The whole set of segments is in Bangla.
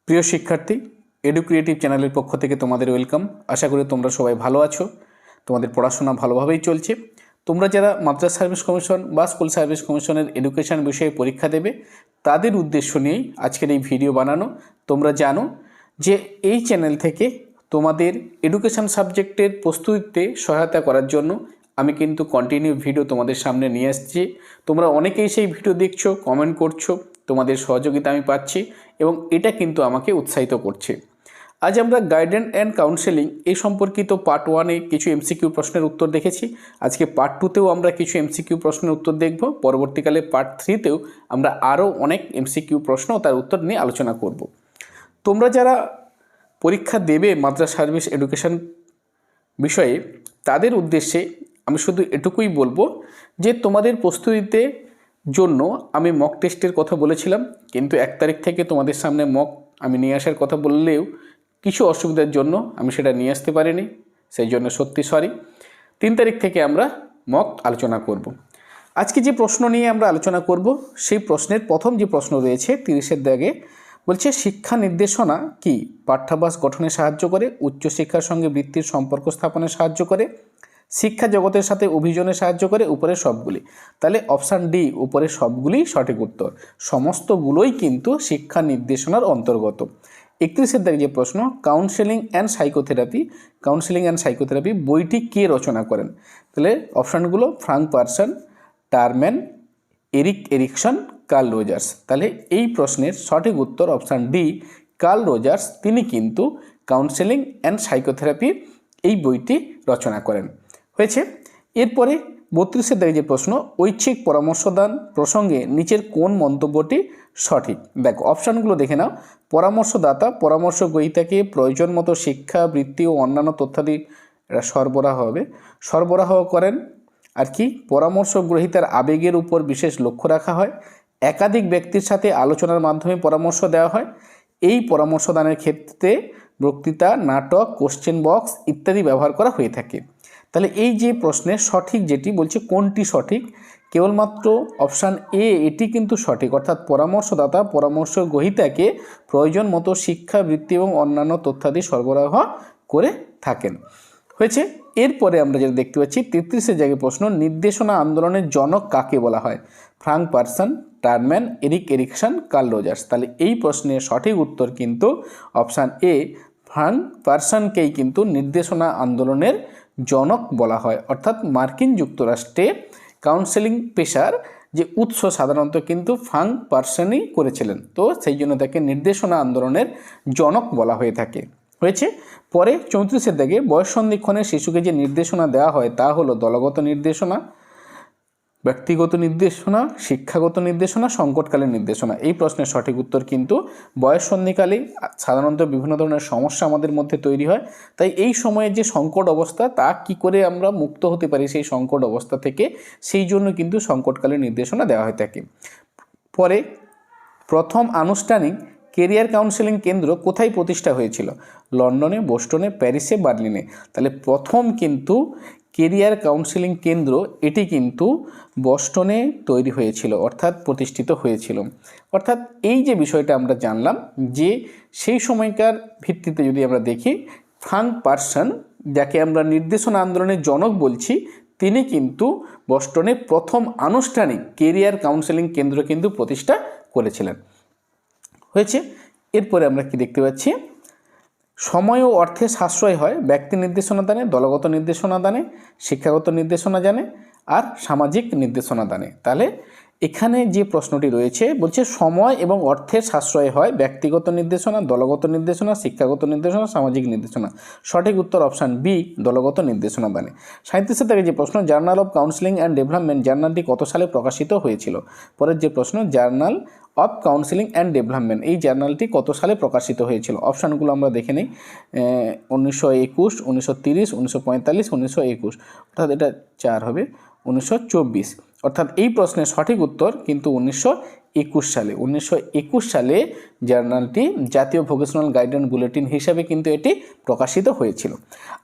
প্রিয় শিক্ষার্থী, এডুক্রিয়েটিভ চ্যানেলের পক্ষ থেকে তোমাদের ওয়েলকাম। আশা করি তোমরা সবাই ভালো আছো, তোমাদের পড়াশোনা ভালোভাবেই চলছে। তোমরা যারা মাদ্রাসা সার্ভিস কমিশন বা স্কুল সার্ভিস কমিশনের এডুকেশন বিষয়ে পরীক্ষা দেবে, তাদের উদ্দেশ্য নিয়েই আজকের এই ভিডিও বানানো। তোমরা জানো যে এই চ্যানেল থেকে তোমাদের এডুকেশন সাবজেক্টের প্রস্তুতিতে সহায়তা করার জন্য আমি কিন্তু কন্টিনিউ ভিডিও তোমাদের সামনে নিয়ে আসছি। তোমরা অনেকেই সেই ভিডিও দেখছো, কমেন্ট করছো, তোমাদের সহযোগিতা আমি পাচ্ছি এবং এটা কিন্তু আমাকে উৎসাহিত করছে। আজ আমরা গাইডেন্স অ্যান্ড কাউন্সেলিং এই সম্পর্কিত পার্ট 1-এ কিছু এমসিকিউ প্রশ্নের উত্তর দেখেছি। আজকে পার্ট 2-তেও আমরা কিছু এমসিকিউ প্রশ্নের উত্তর দেখব। পরবর্তীকালে পার্ট 3-তেও আমরা আরও অনেক এমসিকিউ প্রশ্ন ও তার উত্তর নিয়ে আলোচনা করব। তোমরা যারা পরীক্ষা দেবে মাদ্রাসা সার্ভিস এডুকেশন বিষয়ে, তাদের উদ্দেশ্যে আমি শুধু এটুকুই বলবো যে তোমাদের প্রস্তুতিতে জন্য আমি মক টেস্টের কথা বলেছিলাম, কিন্তু 1 তারিখ থেকে তোমাদের সামনে মক আমি নিয়ে আসার কথা বললেও কিছু অসুবিধার জন্য আমি সেটা নিয়ে আসতে পারিনি, সেই জন্য সত্যি সরি। 3 তারিখ থেকে আমরা মক আলোচনা করব। আজকে যে প্রশ্ন নিয়ে আমরা আলোচনা করব, সেই প্রশ্নের প্রথম যে প্রশ্ন রয়েছে 30-এর দাগে বলছে, শিক্ষা নির্দেশনা কি পাঠ্যাভ্যাস গঠনে সাহায্য করে, উচ্চশিক্ষার সঙ্গে বৃত্তির সম্পর্ক স্থাপনে সাহায্য করে, শিক্ষা জগতের সাথে অভিযোজনে সাহায্য করে, উপরের সবগুলি। তাহলে অপশান ডি, উপরের সবগুলি সঠিক উত্তর। সমস্তগুলোই কিন্তু শিক্ষা নির্দেশনার অন্তর্গত। 31-এর দাগে যে প্রশ্ন, কাউন্সেলিং অ্যান্ড সাইকোথেরাপি বইটি কে রচনা করেন? তাহলে অপশানগুলো Frank Parson, Terman, Erik Erikson, Carl Rogers. তাহলে এই প্রশ্নের সঠিক উত্তর অপশান ডি, কার্ল রজার্স। তিনি কিন্তু কাউন্সেলিং অ্যান্ড সাইকোথেরাপি এই বইটি রচনা করেন। হয়েছে। এরপরে 32-এর দাগে যে প্রশ্ন, ঐচ্ছিক পরামর্শদান প্রসঙ্গে নিচের কোন মন্তব্যটি সঠিক? দেখো অপশানগুলো দেখে নাও। পরামর্শদাতা পরামর্শ গ্রহীতাকে প্রয়োজন মতো শিক্ষা, বৃত্তি ও অন্যান্য তথ্যাদি সরবরাহ করেন। আর কি, পরামর্শ গ্রহীতার আবেগের উপর বিশেষ লক্ষ্য রাখা হয়। একাধিক ব্যক্তির সাথে আলোচনার মাধ্যমে পরামর্শ দেওয়া হয়। এই পরামর্শদানের ক্ষেত্রে বক্তৃতা, নাটক, কোশ্চেন বক্স ইত্যাদি ব্যবহার করা হয়ে থাকে। তাহলে এই যে প্রশ্নের সঠিক যেটি বলছে কোনটি সঠিক, কেবলমাত্র অপশান এ এটি কিন্তু সঠিক, অর্থাৎ পরামর্শদাতা পরামর্শ গ্রহীতাকে প্রয়োজন মতো শিক্ষা, বৃত্তি এবং অন্যান্য তথ্যাদি সরবরাহ করে থাকেন। হয়েছে। এরপরে আমরা যেটা দেখতে পাচ্ছি 33-এর জায়গায় প্রশ্ন, নির্দেশনা আন্দোলনের জনক কাকে বলা হয়? Frank Parson, Terman, Erik Erikson, Carl Rogers. তাহলে এই প্রশ্নের সঠিক উত্তর কিন্তু অপশান এ, ফ্রাঙ্ক পার্সনকেই কিন্তু নির্দেশনা আন্দোলনের জনক বলা হয়। অর্থাৎ মার্কিন যুক্তরাষ্ট্রে কাউন্সেলিং পেশার যে উৎস সাধারণত কিন্তু ফ্রাঙ্ক পার্সনই করেছিলেন, তো সেই জন্য তাকে নির্দেশনা আন্দোলনের জনক বলা হয়ে থাকে। হয়েছে। পরে 34-এর দাগে বয়স সন্ধিক্ষণে শিশুকে যে নির্দেশনা দেওয়া হয় তা হলো দলগত নির্দেশনা, ব্যক্তিগত নির্দেশনা, শিক্ষাগত নির্দেশনা, সংকটকালীন নির্দেশনা। এই প্রশ্নের সঠিক উত্তর কিন্তু বয়স সন্ধিকালে সাধারণত বিভিন্ন ধরনের সমস্যা আমাদের মধ্যে তৈরি হয়, তাই এই সময়ে যে সংকট অবস্থা তা কি করে আমরা মুক্ত হতে পারি সেই সংকট অবস্থা থেকে, সেই জন্য কিন্তু সংকটকালীন নির্দেশনা দেওয়া হয়ে থাকে। পরে প্রথম আনুষ্ঠানিক কেরিয়ার কাউন্সেলিং কেন্দ্র কোথায় প্রতিষ্ঠা হয়েছিল? লন্ডনে, বোস্টনে, প্যারিসে, বার্লিনে। তাহলে প্রথম কিন্তু কেরিয়ার কাউন্সেলিং কেন্দ্র এটি কিন্তু বোস্টনে তৈরি হয়েছিল, অর্থাৎ প্রতিষ্ঠিত হয়েছিল। অর্থাৎ এই যে বিষয়টা আমরা জানলাম যে সেই সময়কার ভিত্তিতে যদি আমরা দেখি, ফ্রাঙ্ক পার্সন যাকে আমরা নির্দেশনা আন্দোলনের জনক বলছি, তিনি কিন্তু বোস্টনে প্রথম আনুষ্ঠানিক কেরিয়ার কাউন্সেলিং কেন্দ্র কিন্তু প্রতিষ্ঠা করেছিলেন। হয়েছে। এরপরে আমরা কি দেখতে পাচ্ছি, সময় ও অর্থে সাশ্রয় হয় ব্যক্তি নির্দেশনা দানে, দলগত নির্দেশনা দানে, শিক্ষাগত নির্দেশনা দানে আর সামাজিক নির্দেশনা দানে। তাহলে এখানে যে প্রশ্নটি রয়েছে বলছে সময় এবং অর্থের সাশ্রয় হয় ব্যক্তিগত নির্দেশনা, দলগত নির্দেশনা, শিক্ষাগত নির্দেশনা, সামাজিক নির্দেশনা। সঠিক উত্তর অপশান বি, দলগত নির্দেশনা দানে। 37 থেকে যে প্রশ্ন, journal of counselling and development জার্নালটি কত সালে প্রকাশিত হয়েছিল? পরের যে প্রশ্ন, journal of counselling and development এই জার্নালটি কত সালে প্রকাশিত হয়েছিল? অপশানগুলো আমরা দেখে নিই। 1921, 1930, 1945, 1921। অর্থাৎ এটা 4 হবে, 1924। অর্থাৎ এই প্রশ্নের সঠিক উত্তর কিন্তু সালে 1921 সালে জার্নালটি জাতীয় ভোকেশনাল গাইডলাইন বুলেটিন হিসাবে কিন্তু এটি প্রকাশিত হয়েছিল।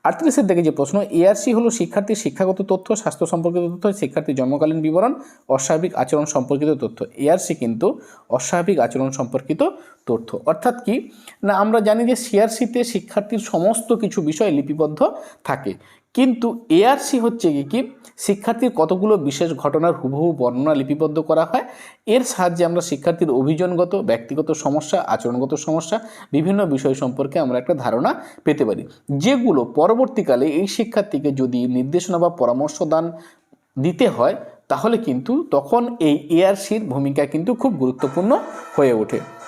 38-এর দিকে যে প্রশ্ন, এআরসি হলো শিক্ষার্থীর শিক্ষাগত তথ্য, স্বাস্থ্য সম্পর্কিত তথ্য, শিক্ষার্থীর জন্মকালীন বিবরণ, অস্বাভাবিক আচরণ সম্পর্কিত তথ্য। এআরসি কিন্তু অস্বাভাবিক আচরণ সম্পর্কিত তথ্য। অর্থাৎ কি না, আমরা জানি যে সিআরসিতে শিক্ষার্থীর সমস্ত কিছু বিষয় লিপিবদ্ধ থাকে, কিন্তু এআরসি হচ্ছে কি শিক্ষার্থীর কতগুলো বিশেষ ঘটনার হুবহু বর্ণনা লিপিবদ্ধ করা হয়। এর সাহায্যে আমরা শিক্ষার্থীর অভিযোগগত, ব্যক্তিগত সমস্যা, আচরণগত সমস্যা, বিভিন্ন বিষয় সম্পর্কে আমরা একটা ধারণা পেতে পারি, যেগুলো পরবর্তীকালে এই শিক্ষার্থীকে যদি নির্দেশনা বা পরামর্শ দান দিতে হয় তাহলে কিন্তু তখন এই এআরসির ভূমিকা কিন্তু খুব গুরুত্বপূর্ণ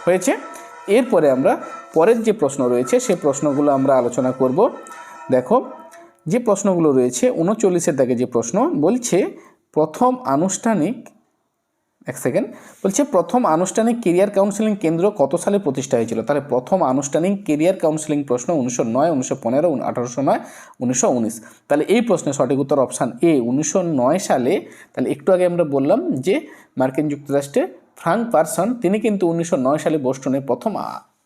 হয়েছে। এরপরে আমরা পরের যে প্রশ্ন রয়েছে সেই প্রশ্নগুলো আমরা আলোচনা করব। দেখো যে প্রশ্নগুলো রয়েছে 39-এর দাগে যে প্রশ্ন বলছে প্রথম আনুষ্ঠানিক কেরিয়ার কাউন্সেলিং কেন্দ্র কত সালে প্রতিষ্ঠা হয়েছিল? তাহলে প্রথম আনুষ্ঠানিক কেরিয়ার কাউন্সেলিং প্রশ্ন 1909, 1915, 1809, 1919। তাহলে এই প্রশ্নের সঠিক উত্তর অপশান এ 1909 সালে। তাহলে একটু আগে আমরা বললাম যে মার্কিন যুক্তরাষ্ট্রে ফ্রাঙ্ক পারসন তিনি কিন্তু 1909 সালে বোস্টনে প্রথম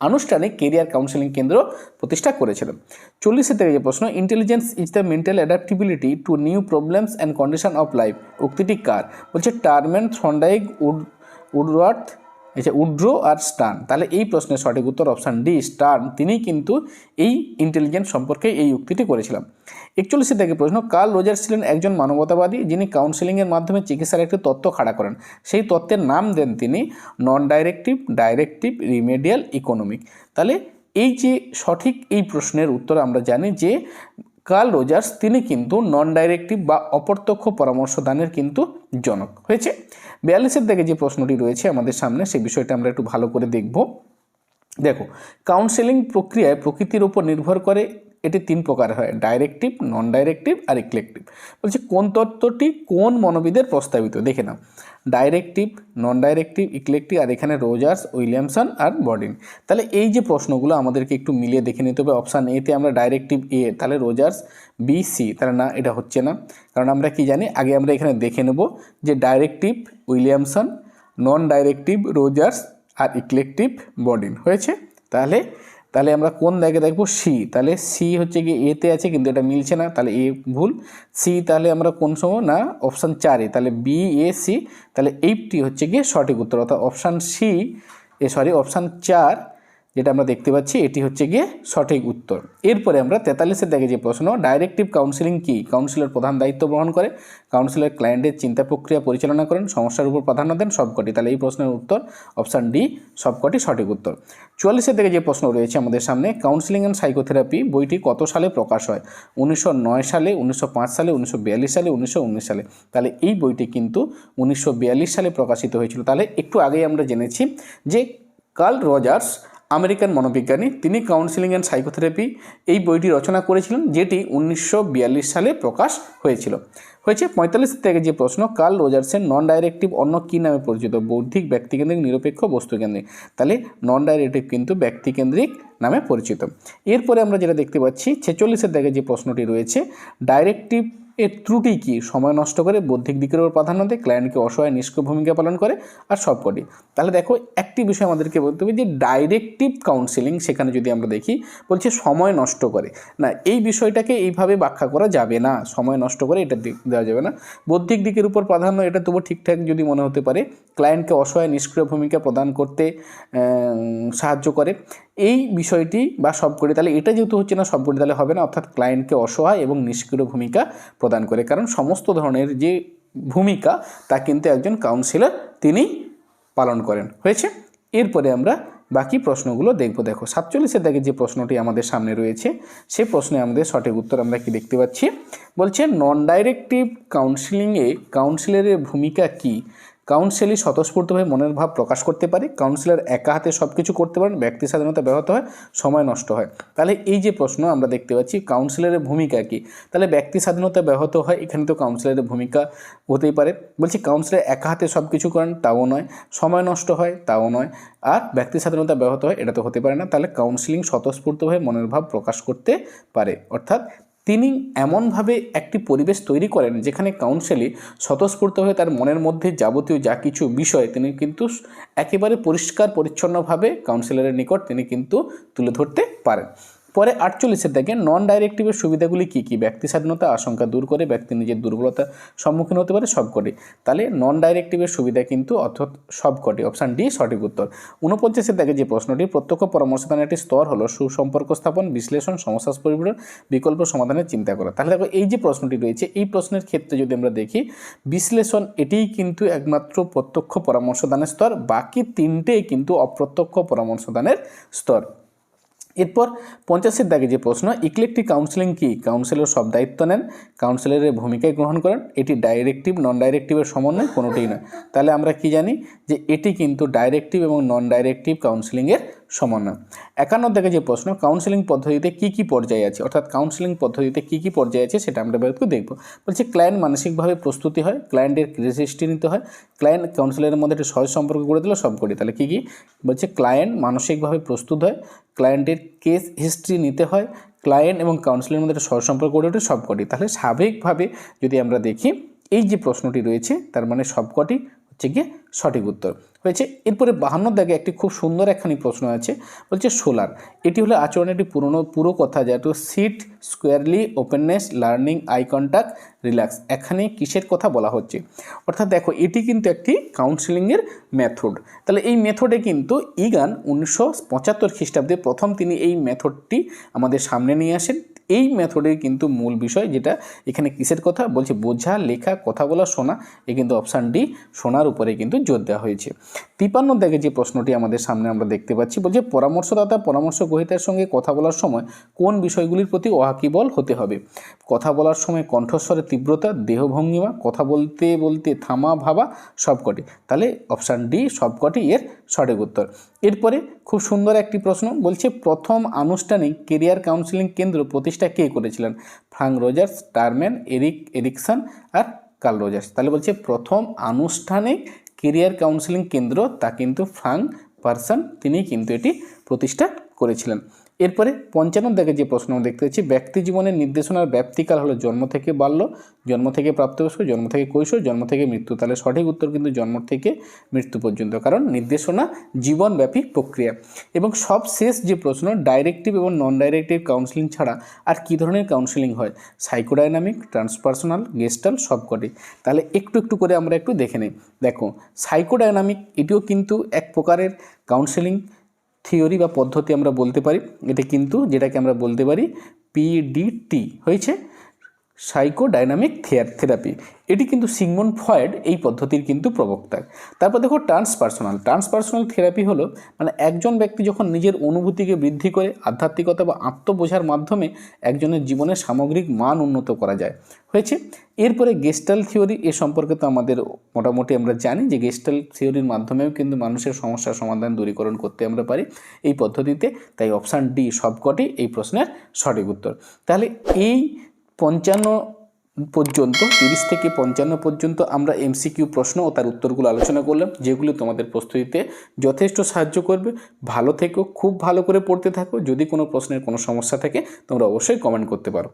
আনুষ্ঠানিক কেরিয়ার কাউন্সেলিং কেন্দ্র প্রতিষ্ঠা করেছিলেন। 40-এর থেকে যে প্রশ্ন, intelligence is the mental adaptability to new problems and condition of life, উক্তিটি কার? বলছে টারম্যান, থর্নডাইক, উডওয়ার্থ, উড্রো আর স্টার্ন। তাহলে এই প্রশ্নের সঠিক উত্তর অপশান ডি, স্টার্ন। তিনি কিন্তু এই ইন্টেলিজেন্স সম্পর্কে এই উক্তিটি করেছিলেন। 41-এর থেকে প্রশ্ন, কার্ল রজার্স ছিলেন একজন মানবতাবাদী যিনি কাউন্সেলিংয়ের মাধ্যমে চিকিৎসার একটি তত্ত্ব খাড়া করেন। সেই তত্ত্বের নাম দেন তিনি নন ডাইরেক্টিভ, ডাইরেক্টিভ, রিমেডিয়াল, ইকোনমিক। তাহলে এই যে সঠিক এই প্রশ্নের উত্তর আমরা জানি যে কার্ল রজার্স তিনি কিন্তু নন ডাইরেক্টিভ বা অপ্রত্যক্ষ পরামর্শ দানের কিন্তু জনক হয়েছে। 42-এর দিকে যে প্রশ্নটি রয়েছে আমাদের সামনে সেই বিষয়টা আমরা একটু ভালো করে দেখব। দেখো, কাউন্সেলিং প্রক্রিয়ায় প্রকৃতির উপর নির্ভর করে এটি 3 প্রকার হয়, ডাইরেক্টিভ, নন ডাইরেক্টিভ আর ইক্লেকটিভ। বলছে কোন তত্ত্বটি কোন মনোবিদের প্রস্তাবিত? দেখে নাও, ডাইরেক্টিভ, নন ডাইরেক্টিভ, ইক্লেকটিভ, আর এখানে রজার্স, উইলিয়ামসন আর বডিন। তাহলে এই যে প্রশ্নগুলো আমাদেরকে একটু মিলিয়ে দেখে নিতে হবে। অপশান এতে আমরা ডাইরেক্টিভ এ, তাহলে রজার্স, বি, সি, তাহলে না এটা হচ্ছে না, কারণ আমরা কি জানি আগে আমরা এখানে দেখে নেব যে ডাইরেক্টিভ উইলিয়ামসন, নন ডাইরেক্টিভ রজার্স আর ইক্লেকটিভ বডিন হয়েছে। তাহলে আমরা কোন জায়গায় দেখবো? সি। তাহলে সি হচ্ছে কি এতে আছে কিন্তু এটা মিলছে না, তাহলে এ ভুল। সি তাহলে আমরা কোন সময় না অপশান 4-এ, তাহলে বি, এ, সি। তাহলে এইটি হচ্ছে গিয়ে সঠিক উত্তর, অর্থাৎ অপশান সি, অপশান 4 যেটা আমরা দেখতে পাচ্ছি এটি হচ্ছে গিয়ে সঠিক উত্তর। এরপরে আমরা 43-এর দিকে যে প্রশ্ন, ডাইরেক্টিভ কাউন্সেলিং কি? কাউন্সিলর প্রধান দায়িত্ব গ্রহণ করে, কাউন্সিলর ক্লায়েন্টের চিন্তা প্রক্রিয়া পরিচালনা করেন, সমস্যার উপর প্রাধান্য দেন, সবকটি। তাহলে এই প্রশ্নের উত্তর অপশান ডি, সবকটি সঠিক উত্তর। 44-এর দিকে যে প্রশ্ন রয়েছে আমাদের সামনে, কাউন্সেলিং অ্যান্ড সাইকোথেরাপি বইটি কত সালে প্রকাশ হয়? 1909 সালে, 1905 সালে, 1942 সালে, 1919 সালে। তাহলে এই বইটি কিন্তু 1942 সালে প্রকাশিত হয়েছিল। তাহলে একটু আগেই আমরা জেনেছি যে কার্ল রজার্স আমেরিকান মনোবিজ্ঞানী, তিনি কাউন্সেলিং অ্যান্ড সাইকোথেরাপি এই বইটি রচনা করেছিলেন, যেটি 1942 সালে প্রকাশ হয়েছে। 45 থেকে যে প্রশ্ন, কার্ল রজার্সের নন ডাইরেক্টিভ অন্য কী নামে পরিচিত? বৌদ্ধিক, ব্যক্তিকেন্দ্রিক, নিরপেক্ষ, বস্তুকেন্দ্রিক। তাহলে নন ডাইরেক্টিভ কিন্তু ব্যক্তিকেন্দ্রিক নামে পরিচিত। এরপরে আমরা যেটা দেখতে পাচ্ছি 46-এর দিকে যে প্রশ্নটি রয়েছে, ডাইরেক্টিভ এর ত্রুটি কি? সময় নষ্ট করে, বৌদ্ধিক দিকের উপর প্রাধান্য দেয়, ক্লায়েন্টকে অসহায় নিষ্ক্রিয় ভূমিকা পালন করে, আর সবকটি। তাহলে দেখো একটি বিষয় আমাদেরকে বলতে হবে যে ডাইরেক্টিভ কাউন্সেলিং, সেখানে যদি আমরা দেখি বলছে সময় নষ্ট করে না, এই বিষয়টাকে এইভাবে ব্যাখ্যা করা যাবে না, সময় নষ্ট করে এটা দেওয়া যাবে না। বৌদ্ধিক দিকের উপর প্রাধান্য এটা তবু ঠিকঠাক যদি মনে হতে পারে, ক্লায়েন্টকে অসহায় নিষ্ক্রিয় ভূমিকা প্রদান করতে সাহায্য করে, এই বিষয়টি বা সবকটি। তাহলে এটা যেহেতু হচ্ছে না সবকটি, তাহলে হবে না, অর্থাৎ ক্লায়েন্টকে অসহায় এবং নিষ্ক্রিয় ভূমিকা প্রদান করে, কারণ সমস্ত ধরনের যে ভূমিকা তা কিন্তু একজন কাউন্সিলর তিনি পালন করেন হয়েছে। এরপরে আমরা বাকি প্রশ্নগুলো দেখব। দেখো 47-এর দিকে যে প্রশ্নটি আমাদের সামনে রয়েছে সেই প্রশ্নে আমাদের সঠিক উত্তর আমরা কি দেখতে পাচ্ছি? বলছে নন ডাইরেক্টিভ কাউন্সিলিংয়ে কাউন্সিলরের ভূমিকা কি? কাউন্সিলর স্বতঃস্ফূর্তভাবে মনের ভাব প্রকাশ করতে পারে, কাউন্সিলর একা হাতে সব কিছু করতে পারেন, ব্যক্তি স্বাধীনতা ব্যাহত হয়, সময় নষ্ট হয়। তাহলে এই যে প্রশ্ন আমরা দেখতে পাচ্ছি কাউন্সিলরের ভূমিকা কি? তাহলে ব্যক্তি স্বাধীনতা ব্যাহত হয়, এখানে তো কাউন্সিলরের ভূমিকা হতেই পারে। বলছি কাউন্সিলর একা হাতে সব কিছু করেন, তাও নয়, সময় নষ্ট হয়, তাও নয়, আর ব্যক্তি স্বাধীনতা ব্যাহত হয়, এটা তো হতে পারে না। তাহলে কাউন্সিলিং স্বতঃস্ফূর্তভাবে মনের ভাব প্রকাশ করতে পারে, অর্থাৎ তিনি এমনভাবে একটি পরিবেশ তৈরি করেন যেখানে কাউন্সিলই স্বতঃস্ফূর্তভাবে তার মনের মধ্যে যাবতীয় যা কিছু বিষয় তিনি কিন্তু একেবারে পরিষ্কার পরিচ্ছন্নভাবে কাউন্সিলরের নিকট তিনি কিন্তু তুলে ধরতে পারেন। পরে 48 দেখেন নন ডাইরেক্টিভের সুবিধাগুলি কী কী? ব্যক্তি স্বাধীনতা, আশঙ্কা দূর করে, ব্যক্তি নিজের দুর্বলতার সম্মুখীন হতে পারে, সবকটি। তাহলে নন ডাইরেক্টিভের সুবিধা কিন্তু অর্থাৎ সবকটি, অপশান ডি সঠিক উত্তর। 49 দেখে যে প্রশ্নটি, প্রত্যক্ষ পরামর্শদানের একটি স্তর হলো সুসম্পর্ক স্থাপন, বিশ্লেষণ, সমস্যা পরিবর্তন, বিকল্প সমাধানের চিন্তা করা। তাহলে দেখো এই যে প্রশ্নটি রয়েছে এই প্রশ্নের ক্ষেত্রে যদি আমরা দেখি বিশ্লেষণ এটিই কিন্তু একমাত্র প্রত্যক্ষ পরামর্শদানের স্তর, বাকি তিনটেই কিন্তু অপ্রত্যক্ষ পরামর্শদানের স্তর। এরপর 50 দাগে যে প্রশ্ন, ইক্লেকটিক কাউন্সিলিং কি? কাউন্সিলর সব দায়িত্ব নেন, কাউন্সিলরের ভূমিকায় গ্রহণ করেন, এটি ডাইরেক্টিভ নন ডাইরেক্টিভের সমন্বয়, কোনোটিই নয়। তাহলে আমরা কি জানি যে এটি কিন্তু ডাইরেক্টিভ এবং নন ডাইরেক্টিভ কাউন্সিলিংয়ের সমন্বয়। 51 দাগে যে প্রশ্ন, কাউন্সিলিং পদ্ধতিতে কি কি পর্যায়ে আছে, অর্থাৎ কাউন্সিলিং পদ্ধতিতে কি কি পর্যায়ে আছে সেটা আমরা একটু দেখব। বলছে ক্লায়েন্ট মানসিকভাবে প্রস্তুতি হয়, ক্লায়েন্টের রেজিস্ট্রি নিতে হয়, ক্লায়েন্ট কাউন্সিলরের মধ্যে একটা সহজ সম্পর্ক গড়ে দিল, সব করি। তাহলে কী কী বলছে, ক্লায়েন্ট মানসিকভাবে প্রস্তুত হয়, ক্লায়েন্টের কেস হিস্ট্রি নিতে হয়, ক্লায়েন্ট এবং কাউন্সিলের মধ্যে একটা সহজ সম্পর্ক গড়ে ওঠে, সবকটি। তাহলে স্বাভাবিকভাবে যদি আমরা দেখি এই যে প্রশ্নটি রয়েছে তার মানে সবকটি হচ্ছে গিয়ে সঠিক উত্তর হয়েছে। এরপরে 52 দাগে একটি খুব সুন্দর একখানি প্রশ্ন আছে, বলছে সোলার এটি হলো আচরণের একটি পুরো কথা, যেহেতু sit squarely, openness, learning, eye contact, relax. এখানে কিসের কথা বলা হচ্ছে? অর্থাৎ দেখো এটি কিন্তু একটি কাউন্সিলিংয়ের মেথড। তাহলে এই মেথডে কিন্তু ইগান 1975 খ্রিস্টাব্দে প্রথম তিনি এই মেথডটি আমাদের সামনে নিয়ে আসেন। এই মেথডের কিন্তু মূল বিষয় যেটা এখানে কিসের কথা বলছে, বোঝা, লেখা, কথা বলা, শোনা। এ কিন্তু অপশান ডি শোনার উপরে কিন্তু জোর দেওয়া হয়েছে। 53 দাগে যে প্রশ্নটি আমাদের সামনে আমরা দেখতে পাচ্ছি, বলছে পরামর্শদাতা পরামর্শ গ্রহীতার সঙ্গে কথা বলার সময় কোন বিষয়গুলির প্রতি ওয়াকিবল হতে হবে? কথা বলার সময় কণ্ঠস্বরের তীব্রতা, দেহভঙ্গিমা, কথা বলতে বলতে থামা, ভাবা, সবকটি। তাহলে অপশান ডি সবকটি এর সঠিক উত্তর। এরপরে খুব সুন্দর একটি প্রশ্ন, বলছে প্রথম আনুষ্ঠানিক কেরিয়ার কাউন্সিলিং কেন্দ্র প্রতিষ্ঠা কে করেছিলেন? ফ্রাঙ্ক রজার্স, টারম্যান, এরিকসন আর কার্ল রজার্স। তাহলে বলছে প্রথম আনুষ্ঠানিক কেরিয়ার কাউন্সিলিং কেন্দ্র তা কিন্তু ফ্রাঙ্ক পারসন, তিনি কিন্তু এটি প্রতিষ্ঠা করেছিলেন। এরপরে 55 দাগে যে প্রশ্ন দেখতে পাচ্ছি, ব্যক্তি জীবনের নির্দেশনার ব্যাপ্তিকাল হলো জন্ম থেকে বাল্য, জন্ম থেকে প্রাপ্তবয়স্ক, জন্ম থেকে কৈশোর, জন্ম থেকে মৃত্যু। তাহলে সঠিক উত্তর কিন্তু জন্ম থেকে মৃত্যু পর্যন্ত, কারণ নির্দেশনা জীবনব্যাপী প্রক্রিয়া। এবং সবশেষ যে প্রশ্ন, ডাইরেক্টিভ এবং নন ডাইরেক্টিভ কাউন্সিলিং ছাড়া আর কী ধরনের কাউন্সিলিং হয়? সাইকোডাইনামিক, ট্রান্সপার্সোনাল, গেস্টাল, সবকটি। তাহলে একটু একটু করে আমরা একটু দেখে নিই। দেখো সাইকোডাইনামিক এটিও কিন্তু এক প্রকারের কাউন্সিলিং থিওরি বা পদ্ধতি আমরা বলতে পারি। এটা কিন্তু যেটাকে আমরা বলতে পারি পিডিটি হয়েছে, সাইকোডাইনামিক থেরাপি। এটি কিন্তু সিগমন্ড ফ্রয়েড এই পদ্ধতির কিন্তু প্রবক্তা। তারপর দেখো ট্রান্সপার্সোনাল থেরাপি হলো মানে একজন ব্যক্তি যখন নিজের অনুভূতিকে বৃদ্ধি করে আধ্যাত্মিকতা বা আত্মবোঝার মাধ্যমে একজনের জীবনের সামগ্রিক মান উন্নত করা যায় হয়েছে। এরপরে গেস্টাল থিওরি, এ সম্পর্কে তো আমাদের মোটামুটি আমরা জানি যে গেস্টাল থিওরির মাধ্যমেও কিন্তু মানুষের সমস্যার সমাধান দূরীকরণ করতে আমরা পারি এই পদ্ধতিতে। তাই অপশান ডি সবকটি এই প্রশ্নের সঠিক উত্তর। তাহলে এই 55 পর্যন্ত 30 থেকে 55 পর্যন্ত আমরা এমসিকিউ প্রশ্ন ও তার উত্তরগুলো আলোচনা করলাম, যেগুলো তোমাদের প্রস্তুতিতে যথেষ্ট সাহায্য করবে। ভালো থেকো, খুব ভালো করে পড়তে থাকো। যদি কোনো প্রশ্নের কোনো সমস্যা থাকে তোমরা অবশ্যই কমেন্ট করতে পারো।